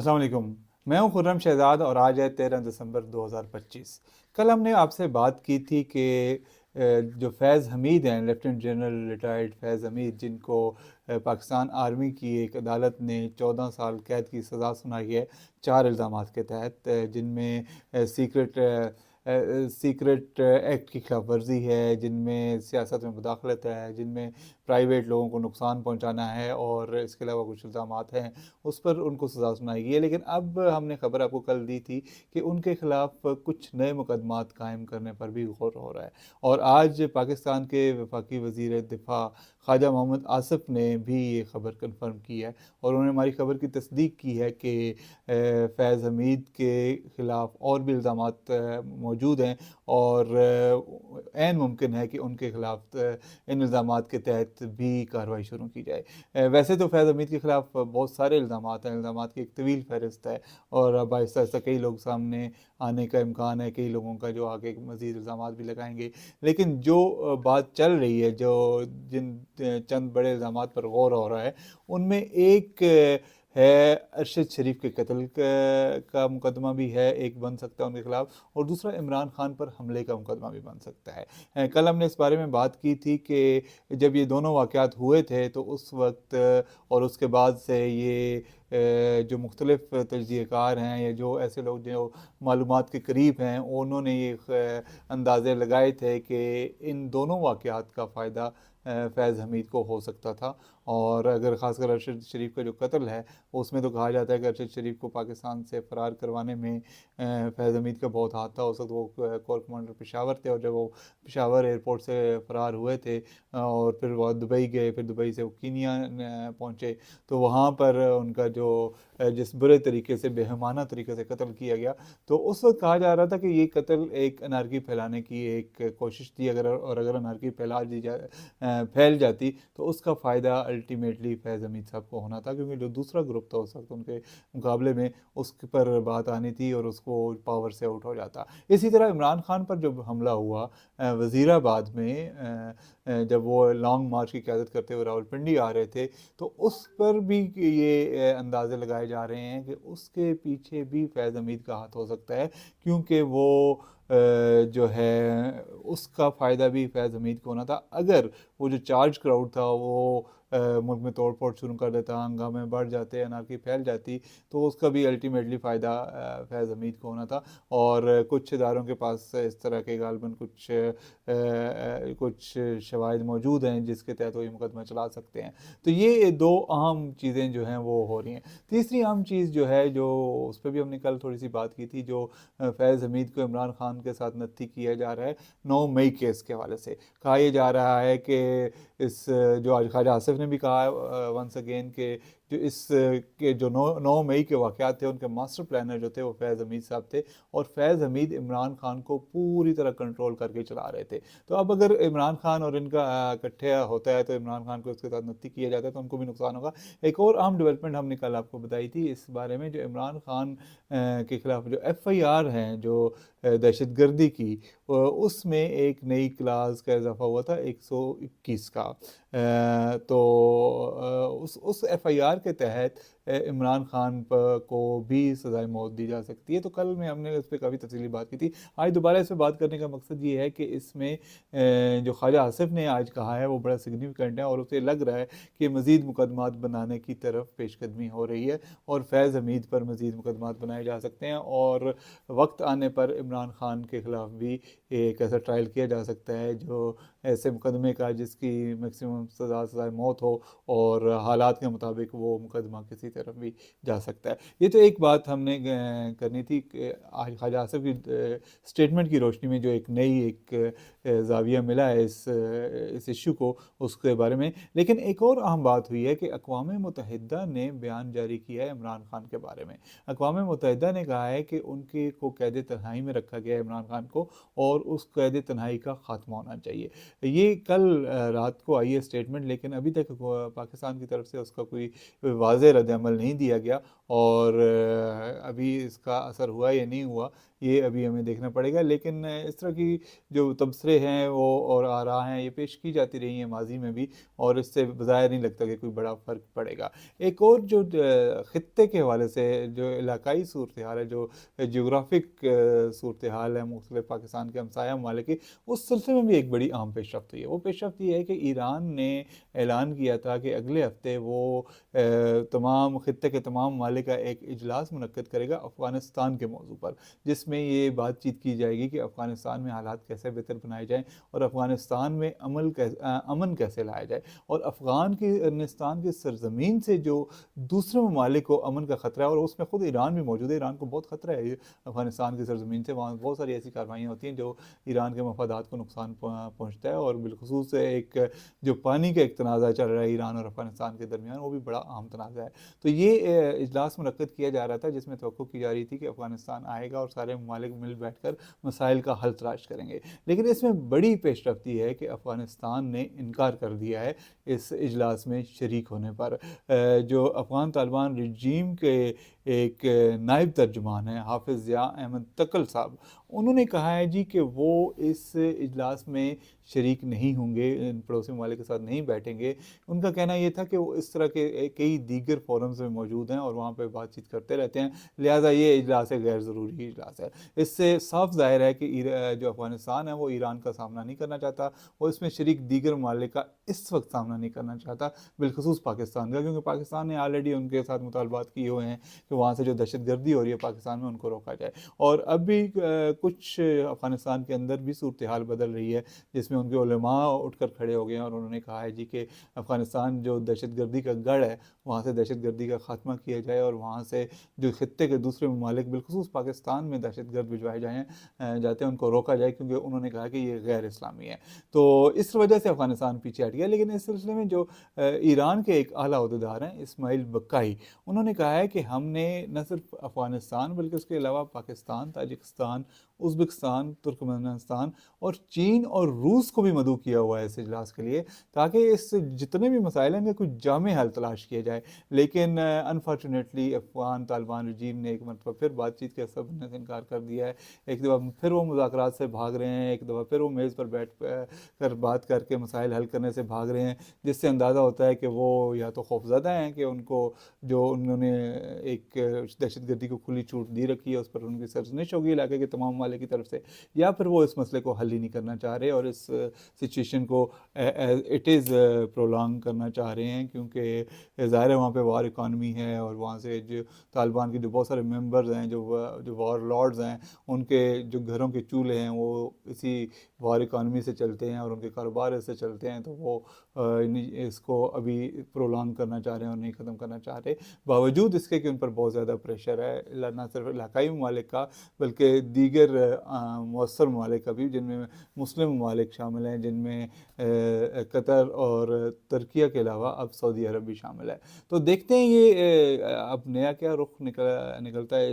السلام علیکم، میں ہوں خرم شہزاد اور آج ہے 13 دسمبر 2025۔ کل ہم نے آپ سے بات کی تھی کہ جو فیض حمید ہیں، لیفٹیننٹ جنرل ریٹائرڈ فیض حمید، جن کو پاکستان آرمی کی ایک عدالت نے 14 سال قید کی سزا سنائی ہے 4 الزامات کے تحت، جن میں سیکرٹ ایکٹ کی خلاف ورزی ہے، جن میں سیاست میں مداخلت ہے، جن میں پرائیویٹ لوگوں کو نقصان پہنچانا ہے، اور اس کے علاوہ کچھ الزامات ہیں اس پر ان کو سزا سنائی گئی ہے۔ لیکن اب ہم نے خبر آپ کو کل دی تھی کہ ان کے خلاف کچھ نئے مقدمات قائم کرنے پر بھی غور ہو رہا ہے، اور آج پاکستان کے وفاقی وزیر دفاع خواجہ محمد آصف نے بھی یہ خبر کنفرم کی ہے، اور انہوں نے ہماری خبر کی تصدیق کی ہے کہ فیض حمید کے خلاف اور بھی الزامات موجود ہیں، اور عین ممکن ہے کہ ان کے خلاف ان الزامات کے تحت بھی کارروائی شروع کی جائے۔ ویسے تو فیض حمید کے خلاف بہت سارے الزامات ہیں، الزامات کی ایک طویل فہرست ہے، اور اب آہستہ آہستہ کئی لوگ سامنے آنے کا امکان ہے، کئی لوگوں کا جو آگے مزید الزامات بھی لگائیں گے۔ لیکن جو بات چل رہی ہے، جو جن چند بڑے الزامات پر غور ہو رہا ہے، ان میں ایک ہے ارشد شریف کے قتل کا مقدمہ بھی ہے، ایک بن سکتا ہے ان کے خلاف، اور دوسرا عمران خان پر حملے کا مقدمہ بھی بن سکتا ہے۔ کل ہم نے اس بارے میں بات کی تھی کہ جب یہ دونوں واقعات ہوئے تھے تو اس وقت اور اس کے بعد سے یہ جو مختلف تجزیہ کار ہیں یا جو ایسے لوگ جو معلومات کے قریب ہیں، انہوں نے یہ اندازے لگائے تھے کہ ان دونوں واقعات کا فائدہ فیض حمید کو ہو سکتا تھا، اور اگر خاص کر ارشد شریف کا جو قتل ہے، اس میں تو کہا جاتا ہے کہ ارشد شریف کو پاکستان سے فرار کروانے میں فیض حمید کا بہت ہاتھ تھا۔ اس وقت وہ کور کمانڈر پشاور تھے، اور جب وہ پشاور ایئرپورٹ سے فرار ہوئے تھے اور پھر وہ دبئی گئے، پھر دبئی سے وہ کینیا پہنچے، تو وہاں پر ان کا جو جس برے طریقے سے، بےہمانہ طریقے سے قتل کیا گیا، تو اس وقت کہا جا رہا تھا کہ یہ قتل ایک انارکی پھیلانے کی ایک کوشش تھی، اور اگر انارکی پھیل جاتی تو اس کا فائدہ الٹیمیٹلی فیض حمید صاحب کو ہونا تھا، کیونکہ جو دوسرا گروپ تھا اس وقت ان کے مقابلے میں، اس پر بات آنی تھی اور اس کو پاور سے آؤٹ ہو جاتا۔ اسی طرح عمران خان پر جب حملہ ہوا وزیر آباد میں، جب وہ لانگ مارچ کی قیادت کرتے ہوئے راولپنڈی آ رہے تھے، تو اس پر بھی یہ اندازے لگائے جا رہے ہیں کہ اس کے پیچھے بھی فیض حمید کا ہاتھ ہو سکتا ہے، کیونکہ وہ جو ہے اس کا فائدہ بھی فیض حمید کو ہونا تھا۔ اگر وہ جو چارج کراؤڈ تھا وہ ملک میں توڑ پھوڑ شروع کر دیتا، ہنگامے بڑھ جاتے، انارکی پھیل جاتی، تو اس کا بھی الٹیمیٹلی فائدہ فیض حمید کو ہونا تھا، اور کچھ اداروں کے پاس اس طرح کے غالباً کچھ شواہد موجود ہیں جس کے تحت وہ یہ مقدمہ چلا سکتے ہیں۔ تو یہ دو اہم چیزیں جو ہیں وہ ہو رہی ہیں۔ تیسری اہم چیز جو ہے، جو اس پہ بھی ہم نے کل تھوڑی سی بات کی تھی، جو فیض حمید کو عمران خان کے ساتھ نتھی کیا جا رہا ہے 9 مئی کیس کے حوالے سے، کہا یہ جا رہا ہے کہ اس جو آج خواجہ آصف نے بھی کہا ونس اگین کہ جو اس کے جو 9 مئی کے واقعات تھے، ان کے ماسٹر پلانر جو تھے وہ فیض حمید صاحب تھے، اور فیض حمید عمران خان کو پوری طرح کنٹرول کر کے چلا رہے تھے۔ تو اب اگر عمران خان اور ان کا اکٹھا ہوتا ہے تو عمران خان کو اس کے ساتھ نتھی کیا جاتا ہے تو ان کو بھی نقصان ہوگا۔ ایک اور اہم ڈیولپمنٹ ہم نے کل آپ کو بتائی تھی اس بارے میں، جو عمران خان کے خلاف جو FIR ہیں جو دہشت گردی کی، اس میں ایک نئی کلاس کا اضافہ ہوا تھا 121 کا، تو اس FIR کے تحت عمران خان کو بھی سزائے موت دی جا سکتی ہے۔ تو کل میں ہم نے اس پہ کافی تفصیلی بات کی تھی، آج دوبارہ اس پہ بات کرنے کا مقصد یہ ہے کہ اس میں جو خواجہ آصف نے آج کہا ہے وہ بڑا سگنیفیکنٹ ہے، اور اسے لگ رہا ہے کہ مزید مقدمات بنانے کی طرف پیش قدمی ہو رہی ہے، اور فیض حمید پر مزید مقدمات بنائے جا سکتے ہیں، اور وقت آنے پر عمران خان کے خلاف بھی ایک ایسا ٹرائل کیا جا سکتا ہے جو ایسے مقدمے کا جس کی میکسیمم سزائے موت ہو، اور حالات کے مطابق وہ مقدمہ کسی طرف بھی جا سکتا ہے۔ یہ تو ایک بات ہم نے کرنی تھی کہ آج خواجہ آصف کی سٹیٹمنٹ کی روشنی میں جو ایک نئی ایک زاویہ ملا ہے اس ایشو کو، اس کے بارے میں۔ لیکن ایک اور اہم بات ہوئی ہے کہ اقوام متحدہ نے بیان جاری کیا ہے عمران خان کے بارے میں۔ اقوام متحدہ نے کہا ہے کہ ان کے کو قید تنہائی میں رکھا گیا ہے عمران خان کو، اور اس قید تنہائی کا خاتمہ ہونا چاہیے۔ یہ کل رات کو آئی ہے سٹیٹمنٹ، لیکن ابھی تک پاکستان کی طرف سے اس کا کوئی واضح رد عمل نہیں دیا گیا، اور ابھی اس کا اثر ہوا یا نہیں ہوا یہ ابھی ہمیں دیکھنا پڑے گا، لیکن اس طرح کی جو تبصرے ہیں وہ اور آراء ہیں یہ پیش کی جاتی رہی ہیں ماضی میں بھی، اور اس سے بظاہر نہیں لگتا کہ کوئی بڑا فرق پڑے گا۔ ایک اور جو خطے کے حوالے سے جو علاقائی صورتحال ہے، جو جغرافک صورتحال ہے مختلف پاکستان کے ہمسایہ ممالک کی، اس سلسلے میں بھی ایک بڑی اہم پیش رفت ہوئی ہے۔ وہ پیش رفت یہ ہے کہ ایران نے اعلان کیا تھا کہ اگلے ہفتے وہ تمام خطے کے تمام ممالک کا ایک اجلاس منعقد کرے گا افغانستان کے موضوع پر، جس میں یہ بات چیت کی جائے گی کہ افغانستان میں حالات کیسے بہتر بنائے جائیں اور افغانستان میں امن کیسے لایا جائے، اور افغانستان کی سرزمین سے جو دوسرے ممالک کو امن کا خطرہ ہے، اور اس میں خود ایران بھی موجود ہے، ایران کو بہت خطرہ ہے افغانستان کی سرزمین سے، وہاں بہت ساری ایسی کارروائیاں ہوتی ہیں جو ایران کے مفادات کو نقصان پہنچتا ہے، اور بالخصوص ایک جو پانی کا ایک تنازع چل رہا ہے ایران اور افغانستان کے درمیان، وہ بھی بڑا اہم تنازع ہے۔ تو یہ اجلاس منعقد کیا جا رہا تھا جس میں توقع کی جا رہی تھی کہ افغانستان آئے گا اور سارے ممالک مل بیٹھ کر مسائل کا حل تلاش کریں گے، لیکن اس میں بڑی پیش رفت یہ ہے کہ افغانستان نے انکار کر دیا ہے اس اجلاس میں شریک ہونے پر۔ جو افغان طالبان رجیم کے ایک نائب ترجمان ہیں حافظ ضیاء احمد تکل صاحب، انہوں نے کہا ہے جی کہ وہ اس اجلاس میں شریک نہیں ہوں گے، ان پڑوسی ممالک کے ساتھ نہیں بیٹھیں گے۔ ان کا کہنا یہ تھا کہ وہ اس طرح کے کئی دیگر فورمز میں موجود ہیں اور وہاں پہ بات چیت کرتے رہتے ہیں، لہٰذا یہ اجلاس ایک غیر ضروری اجلاس ہے۔ اس سے صاف ظاہر ہے کہ جو افغانستان ہے وہ ایران کا سامنا نہیں کرنا چاہتا، وہ اس میں شریک دیگر ممالک کا اس وقت سامنا نہیں کرنا چاہتا، بالخصوص پاکستان کا، کیونکہ پاکستان نے آلریڈی ان کے ساتھ مطالبات کیے ہوئے ہیں کہ وہاں سے جو دہشت گردی ہو رہی ہے پاکستان میں ان کو روکا جائے۔ اور اب بھی کچھ افغانستان کے اندر بھی صورتحال بدل رہی ہے، جس میں ان کے علماء اٹھ کر کھڑے ہو گئے ہیں اور انہوں نے کہا ہے جی کہ افغانستان جو دہشت گردی کا گڑھ ہے وہاں سے دہشت گردی کا خاتمہ کیا جائے، اور وہاں سے جو خطے کے دوسرے ممالک بالخصوص پاکستان میں دہشت گرد بھجوائے جاتے ہیں ان کو روکا جائے، کیونکہ انہوں نے کہا کہ یہ غیر اسلامی ہے۔ تو اس وجہ سے افغانستان پیچھے ہٹ گیا۔ لیکن اس سلسلے میں جو ایران کے ایک اعلیٰ عہدیدار ہیں اسماعیل بقائی، انہوں نے کہا ہے کہ ہم نے نہ صرف افغانستان بلکہ اس کے علاوہ پاکستان، تاجکستان، ازبکستان، ترکمانستان اور چین اور روس کو بھی مدعو کیا ہوا ہے اس اجلاس کے لیے، تاکہ اس جتنے بھی مسائل ہیں ان کا کوئی جامع حل تلاش کیا جائے۔ لیکن انفارچونیٹلی افغان طالبان رجیم نے ایک مرتبہ پھر بات چیت کے سب سے انکار کر دیا ہے، ایک دفعہ پھر وہ مذاکرات سے بھاگ رہے ہیں، ایک دفعہ پھر وہ میز پر بیٹھ کر بات کر کے مسائل حل کرنے سے بھاگ رہے ہیں، جس سے اندازہ ہوتا ہے کہ وہ یا تو خوفزدہ ہیں کہ ان کو جو انہوں نے ایک دہشت گردی کو کھلی چھوٹ دی رکھی ہے اس پر ان کی سرزنش ہوگی علاقے کے تمام ممالک کی طرف سے، یا پھر وہ اس مسئلے کو حل ہی نہیں کرنا چاہ رہے اور اس سچویشن کو اٹ از پرولانگ کرنا چاہ رہے ہیں، کیونکہ ظاہر ہے وہاں پہ وار اکانومی ہے، اور وہاں سے جو طالبان کے جو بہت سارے ممبرز ہیں جو وار لارڈز ہیں، ان کے جو گھروں کے چولہے ہیں وہ اسی وار اکانومی سے چلتے ہیں اور ان کے کاروبار اس سے چلتے ہیں، تو وہ اس کو ابھی پرولانگ کرنا چاہ رہے ہیں اور نہیں ختم کرنا چاہ رہے، باوجود اس کے کہ ان پر بہت زیادہ پریشر ہے، نہ صرف علاقائی ممالک کا بلکہ دیگر مؤثر ممالک کا بھی، جن میں مسلم ممالک شامل ہیں، جن میں قطر اور ترکیہ کے علاوہ اب سعودی عرب بھی شامل ہے۔ تو دیکھتے ہیں یہ اب نیا کیا رخ نکلتا ہے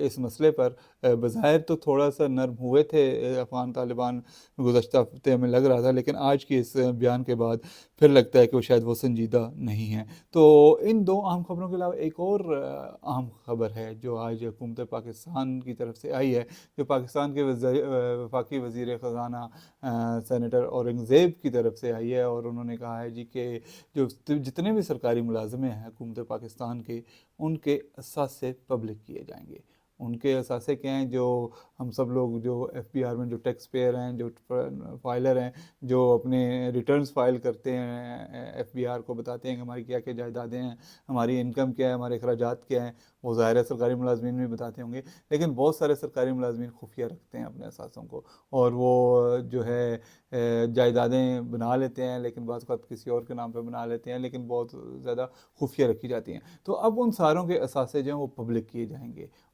اس مسئلے پر۔ بظاہر تو تھوڑا سا نرم ہوئے تھے افغان طالبان گزشتہ ہفتے میں لگ رہا تھا، لیکن آج کی اس بیان کے بعد پھر لگتا ہے کہ وہ شاید وہ سنجیدہ نہیں ہیں۔ تو ان دو اہم خبروں کے علاوہ ایک اور اہم خبر ہے جو آج حکومت پاکستان کی طرف سے آئی ہے، جو پاکستان کے وفاقی وزیر خزانہ سینیٹر اورنگزیب کی طرف سے آئی ہے، اور انہوں نے کہا ہے جی کہ جو جتنے بھی سرکاری ملازمے ہیں حکومت پاکستان کے، ان کے اثاثے پبلک کیے جائیں گے۔ ان کے اثاثے کیا ہیں؟ جو ہم سب لوگ جو ایف بی آر میں جو ٹیکس پیئر ہیں، جو فائلر ہیں، جو اپنے ریٹرنز فائل کرتے ہیں، ایف بی آر کو بتاتے ہیں کہ ہماری کیا کیا جائیدادیں ہیں، ہماری انکم کیا ہے، ہمارے اخراجات کیا ہیں، وہ ظاہر ہے سرکاری ملازمین بھی بتاتے ہوں گے، لیکن بہت سارے سرکاری ملازمین خفیہ رکھتے ہیں اپنے اثاثوں کو، اور وہ جو ہے جائیدادیں بنا لیتے ہیں، لیکن بعض اوقات کسی اور کے نام پہ بنا لیتے ہیں، لیکن بہت زیادہ خفیہ رکھی جاتی ہیں۔ تو اب ان ساروں کے اثاثے جو ہیں وہ پبلک کیے جائیں گے،